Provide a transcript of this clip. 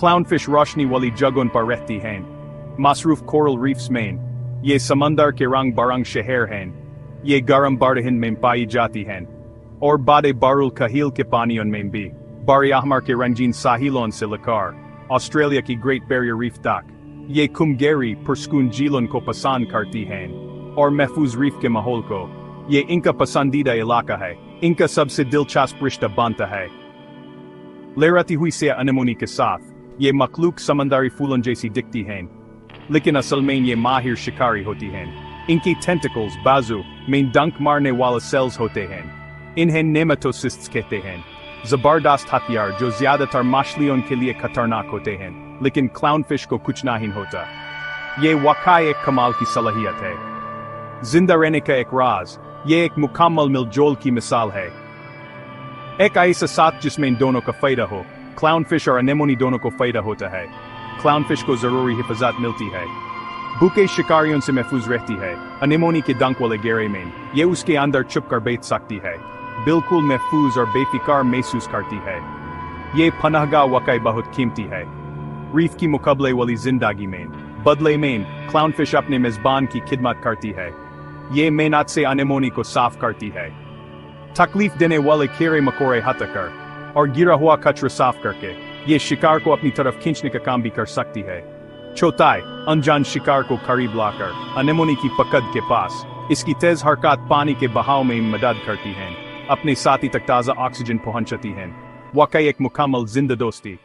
Clownfish रोशनी वाली जगहों पर रहती हैं। मसरूफ कोरल रीफ्स में ये समंदर के रंग बरंग शहर हैं। ये गर्म बरहिन में पाई जाती हैं और बादे बारुल कहील के पानियों में भी। बारी अहमर के रंगीन साहिलों से लेकर ऑस्ट्रेलिया की ग्रेट बैरियर रीफ तक ये कुमगेरी पुरस्कून झीलों को पसंद करती हैं और महफूज रीफ के माहौल को ये इनका पसंदीदा इलाका है। इनका सबसे दिलचस्प रिश्ता बनता है लहराती हुई से अनेमोनी के साथ। ये मखलूक समंदरी फूलों जैसी दिखती हैं लेकिन असल में ये माहिर शिकारी होती हैं। इनकी टेंटिकल्स बाजू में डंक मारने वाले सेल्स होते हैं। इन्हें नेमेटोसिस्ट्स कहते हैं, जबरदस्त हथियार जो ज्यादातर मछलियों के लिए खतरनाक होते हैं, लेकिन क्लाउनफिश को कुछ नहीं होता। ये वाकई एक कमाल की सलाहियत है, जिंदा रहने का एक राज। ये एक मुकम्मल मिलजोल की मिसाल है, एक ऐसा साथ जिसमें दोनों का फायदा हो। क्लाउनफिश और अनेमोनी दोनों को फायदा होता है। क्लाउनफिश को जरूरी हिफाजत मिलती है, भूखे शिकारियों से महफूज रहती है। अनेमोनी के डंक वाले गहरे में ये उसके अंदर छुप कर बैठ सकती है, बिल्कुल महफूज और बेफिक्र महसूस करती है। ये पनाहगाह वाकई बहुत कीमती है रीफ की मुकाबले वाली जिंदगी में। बदले में क्लाउनफिश अपने मेजबान की खिदमत करती है। ये मेहनत से अनेमोनी को साफ करती है, तकलीफ देने वाले कीड़े मकोड़े हटाकर और गिरा हुआ कचरा साफ करके ये शिकार को अपनी तरफ खींचने का काम भी कर सकती है। चौथाई, अनजान शिकार को करीब लाकर अनेमोनी की पकड़ के पास इसकी तेज हरकत पानी के बहाव में मदद करती हैं, अपने साथी तक ताज़ा ऑक्सीजन पहुंचाती हैं। वाकई एक मुकम्मल जिंदा दोस्ती।